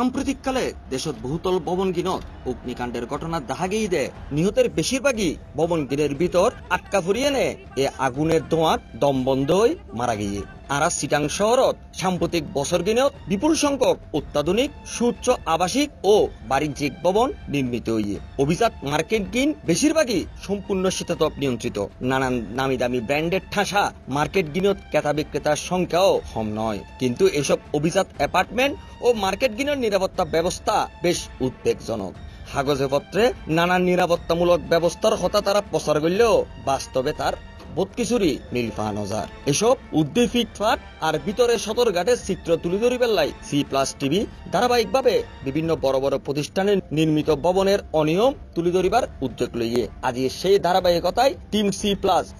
সাম্প্রতিককালে দেশত বহুতল ভবন গিনত অগ্নিকাণ্ডের ঘটনা দেখা গিয়ে দে নিহতের বেশিরভাগই ভবন গিনের ভিতর আটকা ফুরিয়ে নে এ আগুনের ধোঁয়াত দম বন্ধ হয়ে মারা গিয়ে। আর চিটাং শহরত সাম্প্রতিক বছর গিনত বিপুল সংখ্যক অত্যাধুনিক সুউচ্চ আবাসিক ও বাণিজ্যিক ভবন নির্মিত হইয়ে। অভিজাত মার্কেট গিন বেশিরভাগই সম্পূর্ণ শীতাতপ নিয়ন্ত্রিত। নানান নামি দামি ব্র্যান্ডের ঠাসা মার্কেট গিনত ক্রেতা বিক্রেতার সংখ্যাও কম নয়। কিন্তু এসব অভিজাত অ্যাপার্টমেন্ট ও মার্কেট গিনের নিরাপত্তা ব্যবস্থা বেশ উদ্বেগজনক। কাগজে পত্রে নানান নিরাপত্তামূলক ব্যবস্থার কথা তারা প্রচার করলেও বাস্তবে তার বহুত কিছুরই মিল পাওয়া নজার। এসব উদ্দীপিত ফাট আর ভিতরে সতর্কঘাটের চিত্র তুলে ধরিবার লাই C+ টিভি ধারাবাহিকভাবে বিভিন্ন বড় বড় প্রতিষ্ঠানের নির্মিত ভবনের অনিয়ম তুলে ধরিবার উদ্যোগ লইয়ে আজ সেই ধারাবাহিকতায় টিম C+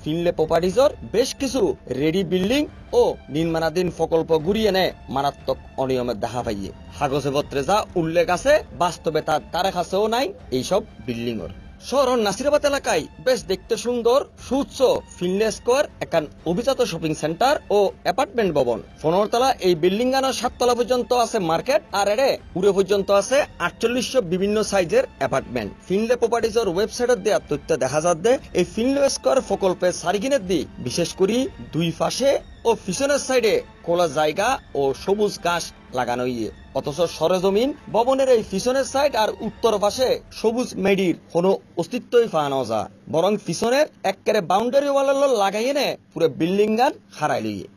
ফিনলে প্রপার্টিজর বেশ কিছু রেডি বিল্ডিং ও নির্মাণাধীন প্রকল্প ঘুরিয়ে নেয় মারাত্মক অনিয়মের দেখা পাইয়ে। কাগজে পত্রে যা উল্লেখ আছে বাস্তবে তার তারা কাছেও নাই এইসব বিল্ডিং এর। শহরের নাসিরাবাদ এলাকায় বেশ দেখতে সুন্দর সুউচ্চ ফিনলে স্কোয়ার একান অভিজাত শপিং সেন্টার ও অ্যাপার্টমেন্ট ভবন। 15 তলা এই বিল্ডিং গানোর 7 তলা পর্যন্ত আছে মার্কেট আর এর পুরো পর্যন্ত আছে 4800 বিভিন্ন সাইজের অ্যাপার্টমেন্ট। ফিনলে প্রপার্টিজের ওয়েবসাইটে দেওয়া তথ্য দেখা যাচ্ছে এই ফিনলে স্কোয়ার প্রকল্পের সারিগিনের দি বিশেষ করে দুই পাশে ও পিছনের সাইডে খোলা জায়গা ও সবুজ ঘাস লাগানো ইয়ে। অথচ সরেজমিন ভবনের এই পিছনের সাইড আর উত্তর পাশে সবুজ মেডির কোনো অস্তিত্বই পাওয়া যায়, বরং পিছনের একেবারে বাউন্ডারি ওয়ালের লাগাইয়ে নে পুরো বিল্ডিং গান হারাই লিয়ে।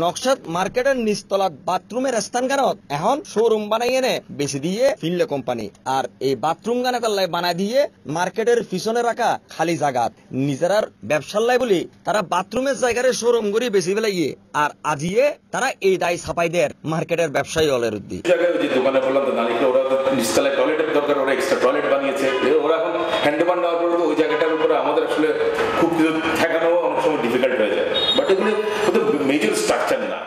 নকশাত মার্কেটের নিচতলাত বাথরুমের স্থান গানত এখন শোরুম বানাইয়ে নে বেশি দিয়ে ফিনলে কোম্পানি। আর এই বাথরুম গানে তাল্লাই বানাই দিয়ে মার্কেটের পিছনে রাখা খালি জায়গাত নিজেরার ব্যবসার লাই বলি তারা বাথরুমের জায়গায় শোরুম করি বেশি বেলাইয়ে। আর আজিয়ে তারা এই দায় ছাপাই দেয় মার্কেটের ব্যবসায়ী হলের উদ্দি দোকানে বললাম তো নালিকে ওরা নিচতলায় টয়লেটের দরকার, ওরা এক্সট্রা টয়লেট বানিয়েছে। ওরা এখন হ্যান্ডওভার নেওয়ার পর ওই জায়গাটার উপরে আমাদের আসলে খুব ঠেকানো অনেক সময় ডিফিকাল্ট হয়ে যায়। বাট এগুলো মেজর স্ট্রাকচার না।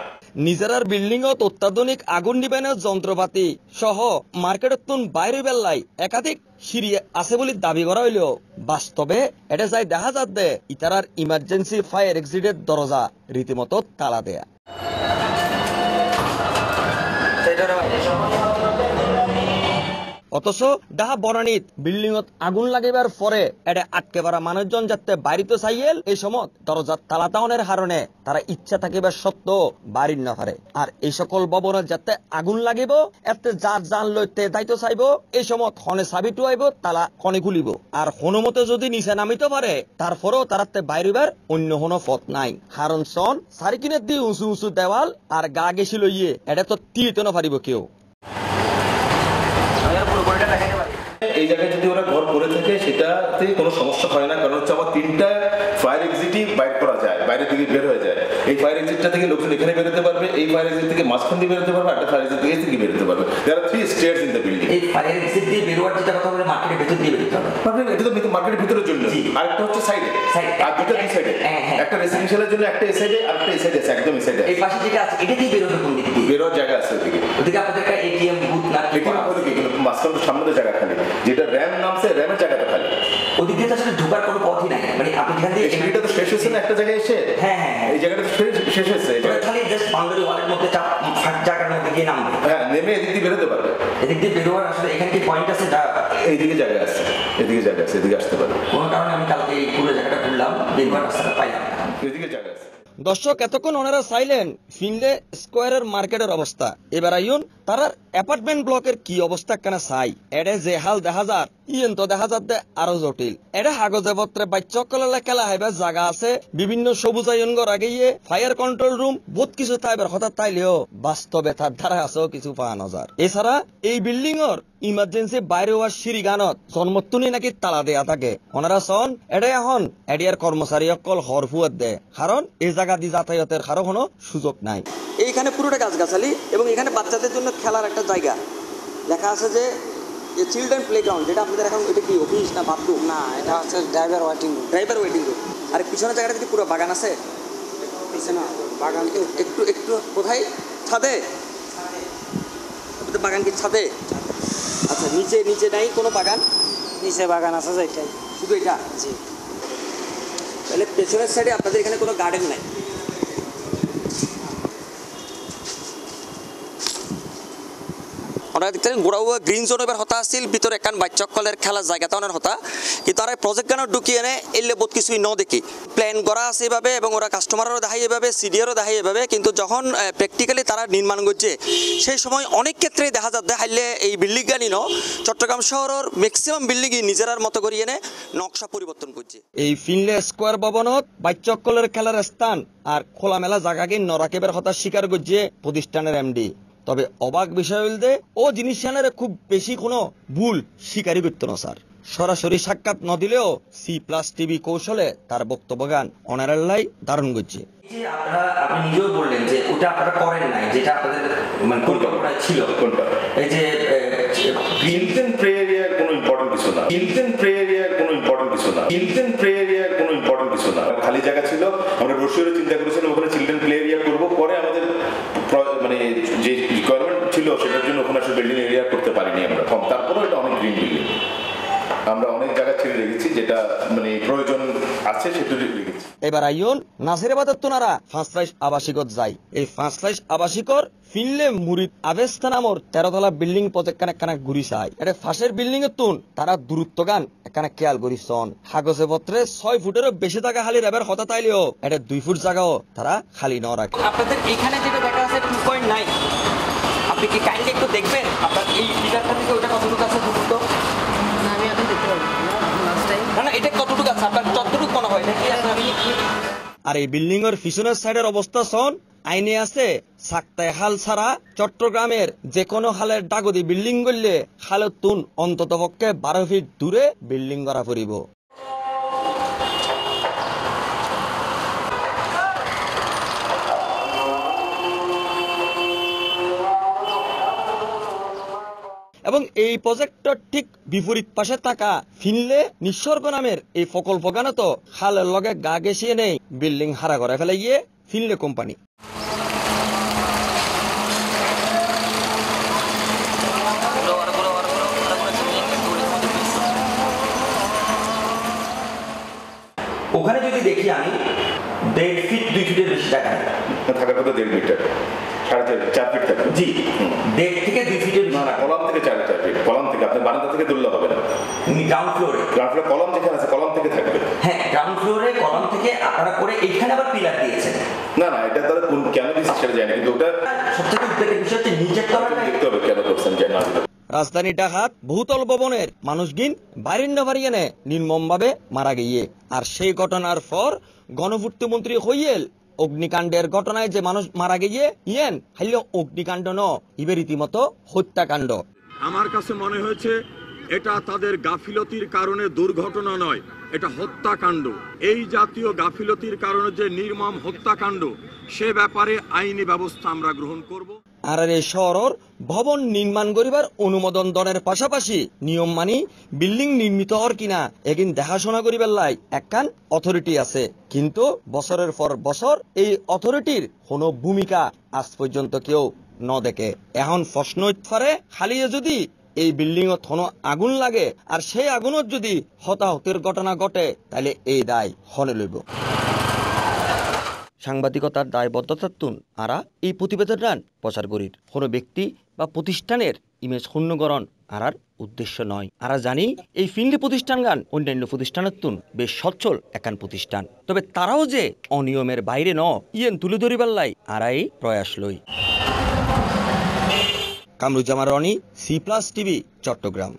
নিজেরার বিল্ডিংত অত্যাধুনিক আগুন নিবানোর যন্ত্রপাতি সহ মার্কেটের তুন বাইরে বেল্লাই একাধিক সিঁড়ি আছে বলে দাবি করা হইলেও বাস্তবে এটা যাই দেখা যাচ্ছে ইতারার ইমার্জেন্সি ফায়ার এক্সিটের দরজা রীতিমতো তালা দেয়া। অথচ ডাহা বনানীত বিল্ডিংত আগুন লাগিবার পরে এটা আটকে পড়া মানুষজন যাতে বাড়িতে চাইয়েল এই সময় দরজার তালা টাউনের কারণে তারা ইচ্ছা থাকিবার সত্ত্বেও বাড়ির না পারে। আর এই সকল ভবনের যাতে আগুন লাগিব এতে যার জান লইতে দায়িত্ব চাইব এই সময় খনে চাবিটো আইব তালা খনে খুলিব। আর হনুমতে যদি নিচে নামিতে পারে তারপরেও তারাতে বাইরিবার অন্য কোনো পথ নাই, কারণ সন চারিকিনের দিয়ে উঁচু উঁচু দেওয়াল আর গা গেছি লইয়ে এটা তো তিরিতে না পারিব কেউ। এই জায়গায় যদি ওরা ঘর করে থাকে সেটাতে কোনো সমস্যা হয় না, কারণ হচ্ছে আমার 3টা ফায়ার এক্সিটই বাইর করা যায়, বাইরের দিকে বের হয়ে যায়। এই ফায়ার এক্সিটটা থেকে লোকজন এখানে বেরোতে পারবে, এই ফায়ার এক্সিট থেকে মাঝখান দিয়ে বেরোতে পারবে, একটা ফায়ার এক্সিট থেকে বেরোতে পারবে। There are 3 stairs in the building. এই ফায়ার এক্সিট দিয়ে বেরোয়ার যেটা কথা বলে মার্কেটের ভেতর দিয়ে বেরোতে হবে। এটা তো মার্কেটের ভিতরের জন্য, আরেকটা হচ্ছে সাইডে, আর দুটো দুই সাইডে, একটা রেসিডেন্সিয়ালের জন্য একটা এই সাইডে আর একটা এই সাইডে আছে, একদম এই সাইডে। এই পাশে যেটা আছে এটা দিয়ে বেরোবে কোন দিক দিয়ে? বেরোয়ার জায়গা আছে ওদিকে। ওদিকে আপনাদের একটা এটিএম বুথ না এটিএম বলে কি কিন্তু মাঝখানে সামনে জায়গা খালি, যেটা র‍্যাম নামছে র‍্যামের জায়গাটা খালি। ওদিকে তো আসলে ঢোকার কোনো পথই নাই, মানে আপনি এখান দিয়ে এটা তো শেষ হয়েছে না একটা জায়গায় এসে। হ্যাঁ এই জায়গাটা তো শেষ হয়েছে, এটা খালি জাস্ট বাউন্ডারি ওয়ালের মধ্যে জায়গার মধ্যে গিয়ে নামবে। হ্যাঁ, নেমে এদিক দিয়ে বেরোতে পারবে। এদিক দিয়ে বেরোয়ার আসলে এখানে কি পয়েন্ট আছে? এইদিকে জায়গা আছে, এদিকে জায়গা আছে, এদিকে আসতে পারবে। কোনো কারণে আমি কালকে এই পুরো জায়গাটা ঘুরলাম, বেরোয়ার রাস্তাটা পাইলাম না। এদিকে জায়গা আছে। দর্শক এতক্ষণ ওনারা চাইলেন ফিনলে স্কোয়ারের মার্কেটের অবস্থা, এবার আইন তারার অ্যাপার্টমেন্ট ব্লকের কি অবস্থা কেন চাই এটা যে হাল দেখা যার ইয়েন তো দেখা যাচ্ছে আরো জটিল। এটা কাগজে পত্রে বাচ্চকলে খেলা হাইবে জায়গা আছে, বিভিন্ন সবুজায়ন ঘর আগিয়ে ফায়ার কন্ট্রোল রুম বহুত কিছু তাইবার হঠাৎ তাইলেও বাস্তবে তার ধারা আছেও কিছু পাওয়া নজার। এছাড়া এই বিল্ডিং এর ইমার্জেন্সি বাইরে হওয়ার সিঁড়ি গানত জন্মতুনি নাকি তালা দেয়া থাকে। ওনারা সন এটা এখন এডিয়ার কর্মচারী অকল হরফুয়ার দেয়, কারণ এই জায়গা দিয়ে যাতায়াতের কারো কোনো সুযোগ নাই। এইখানে পুরোটা গাছগাছালি এবং এখানে বাচ্চাদের জন্য খেলার একটা জায়গা লেখা আছে যে চিলড্রেন প্লে গ্রাউন্ড, যেটা আপনাদের এখন এটা কি অফিস না বাথরুম? না, এটা হচ্ছে ড্রাইভার ওয়েটিং রুম। আর পিছনের জায়গাটা কি পুরো বাগান আছে? পিছনে বাগান তো একটু কোথায়? ছাদে? বাগান কি ছাদে? আচ্ছা, নিচে নাই কোনো বাগান? নিচে বাগান আছে যে এটাই, শুধু এটা? জি। তাহলে পেছনের সাইডে আপনাদের এখানে কোনো গার্ডেন নাই? আপনারা দেখতেন গোড়াউয়া গ্রিন জোন এবার হতা আছিল ভিতরে একান বাচ্চকলের খেলার জায়গা তাওনের হতা কিন্তু তারা প্রজেক্ট গানও ঢুকিয়ে এনে এলে বহুত কিছুই ন দেখি প্ল্যান করা আছে এভাবে এবং ওরা কাস্টমারেরও দেখাই এভাবে সিডিআরও দেখাই এভাবে কিন্তু যখন প্র্যাকটিক্যালি তারা নির্মাণ করছে সেই সময় অনেক ক্ষেত্রেই দেখা যাচ্ছে হাইলে এই বিল্ডিং গানি ন চট্টগ্রাম শহরের ম্যাক্সিমাম বিল্ডিংই নিজেরার মতো করিয়ে এনে নকশা পরিবর্তন করছে। এই ফিনলে স্কোয়ার ভবনত বাচ্চকলের খেলার স্থান আর খোলামেলা জায়গাকে নরাকেবের হতা স্বীকার করছে প্রতিষ্ঠানের এমডি। তবে অবাক বিষয় হইলে ও জিনিসখানের খুব বেশি কোনো ভুল স্বীকারই করতো না স্যার। সরাসরি সাক্ষাৎ ন দিলেও C+TV কৌশলে তার বক্তব্য গান অনারের লাই ধারণ করছে। আপনি নিজেও বললেন যে ওটা আপনারা করেন নাই, যেটা আপনাদের মানে পরিকল্পনা ছিল। কোনটা? এই যে চিলড্রেন প্লে এরিয়ার কোনো ইম্পর্টেন্ট কিছু না, চিলড্রেন প্লে এরিয়ার কোনো ইম্পর্টেন্ট কিছু না, চিলড্রেন প্লে এরিয়ার কোনো ইম্পর্টেন্ট কিছু না। খালি জায়গা ছিল, আমরা রসুরে চিন্তা করেছিলাম ওখানে চিলড্রেন প্লে এরিয়া করবো। পরে আমাদের মানে যে রিকোয়ারমেন্ট ছিল সেটার জন্য ওখানে আসলে বিল্ডিং এরিয়া করতে পারিনি আমরা। তারপরেও এটা অনেক গ্রিন বিল্ডিং আমরা অনেক জায়গা ছেড়ে রেখেছি, যেটা মানে প্রয়োজন আছে সেটা রেখেছি। এবার আইন নাসিরাবাদের তোনারা ফাঁসলাইশ আবাসিকত যায়। এই ফাঁসলাইশ আবাসিকর ফিনলে মুরিদ আবেস্তা নামর 13 তলা বিল্ডিং প্রজেক্ট একখানা ঘুরি চায়। এটা ফাঁসের বিল্ডিং এর তুন তারা দূরত্ব গান একখানা খেয়াল করিছন। কাগজে পত্রে 6 ফুটেরও বেশি টাকা খালি রেবের কথা তাইলেও এটা 2 ফুট জায়গাও তারা খালি ন রাখে। আপনাদের এখানে যেটা দেখা আছে 2.9, আপনি কি কাইন্ডলি একটু দেখবেন আপনার এই ফিগারটা থেকে ওটা কতটুকু আছে দুটো? আমি এখন দেখতে পারবো না এটা কতটুকু আছে আপনার যতটুকু মনে হয় নাকি? আর এই বিল্ডিং এর পিছনের সাইডের অবস্থা শোন আইনে আছে সাক্তায় হাল ছাড়া চট্টগ্রামের যে কোনো হালের ডাগদি বিল্ডিং করলে হালের তুন অন্তত পক্ষে 12 ফিট দূরে বিল্ডিং করা পড়িব। এবং এই প্রজেক্টর ঠিক বিপরীত পাশে থাকা ফিনলে নিঃসর্গ নামের এই প্রকল্প গানে তো খালের লগে গা গেছিয়ে নেই বিল্ডিং হারা করে ফেলে গিয়ে ফিনলে কোম্পানি। ওখানে যদি দেখি আমি 1.5 ফিট 2 ফিটের বেশি টাকা থাকার কথা 1.5 মিটার, 4.5 ফিট থাকবে। জি 1.5 থেকে 2 ফিটের না না, কলাম থেকে 4.5 ফিট, কলাম থেকে আপনার বারান্দা থেকে তুললে হবে না। গ্রাউন্ড ফ্লোরে, গ্রাউন্ড ফ্লোরে কলাম যেখানে আছে কলাম থেকে থাকবে। হ্যাঁ গ্রাউন্ড ফ্লোরে কলাম থেকে আপনারা করে এইখানে আবার পিলার দিয়েছেন। না না, এটা তাহলে কোন কেন দিচ্ছে সেটা জানি, কিন্তু ওটা সবথেকে উদ্বেগের বিষয় হচ্ছে নিচের তলাটা দেখতে হবে কেন করছেন জানি না। রাজধানী ঢাকাত বহুতল ভবনের মানুষগিন বারিন্দ বাড়িয়ে নির্মম ভাবে মারা গিয়ে। আর সেই ঘটনার পর গণপূর্ত মন্ত্রী হইয়েল অগ্নিকাণ্ডের ঘটনায় যে মানুষ মারা গিয়ে ইয়েন হাইল অগ্নিকাণ্ড ন ইবে রীতিমতো হত্যাকাণ্ড। আমার কাছে মনে হয়েছে এটা তাদের গাফিলতির কারণে দুর্ঘটনা নয়, এটা হত্যাকাণ্ড। এই জাতীয় গাফিলতির কারণে যে নির্মম হত্যাকাণ্ড সে ব্যাপারে আইনি ব্যবস্থা আমরা গ্রহণ করব। আর এই শহরের ভবন নির্মাণ করিবার অনুমোদন দনের পাশাপাশি নিয়ম মানি বিল্ডিং নির্মিত হওয়ার কিনা এগিন দেখাশোনা করিবার লাই একখান অথরিটি আছে, কিন্তু বছরের পর বছর এই অথরিটির কোনো ভূমিকা আজ পর্যন্ত কেউ ন দেখে। এখন প্রশ্ন উঠে খালিয়ে যদি এই বিল্ডিং ও থনো আগুন লাগে আর সেই আগুনত যদি হতাহতের ঘটনা ঘটে তাহলে এই দায় হনে লইব। সাংবাদিকতার দায়বদ্ধতার তুন আরা এই প্রতিবেদন প্রচার করির কোনো ব্যক্তি বা প্রতিষ্ঠানের ইমেজ ক্ষুণ্ণকরণ আরার উদ্দেশ্য নয়। আরা জানি এই ফিনলে প্রতিষ্ঠান গান অন্যান্য প্রতিষ্ঠানের তুন বেশ সচ্ছল একান প্রতিষ্ঠান, তবে তারাও যে অনিয়মের বাইরে ন ইয়েন তুলে ধরিবার লাই আরাই প্রয়াস লই। কামরুজ্জামান রনি, C+TV, চট্টগ্রাম।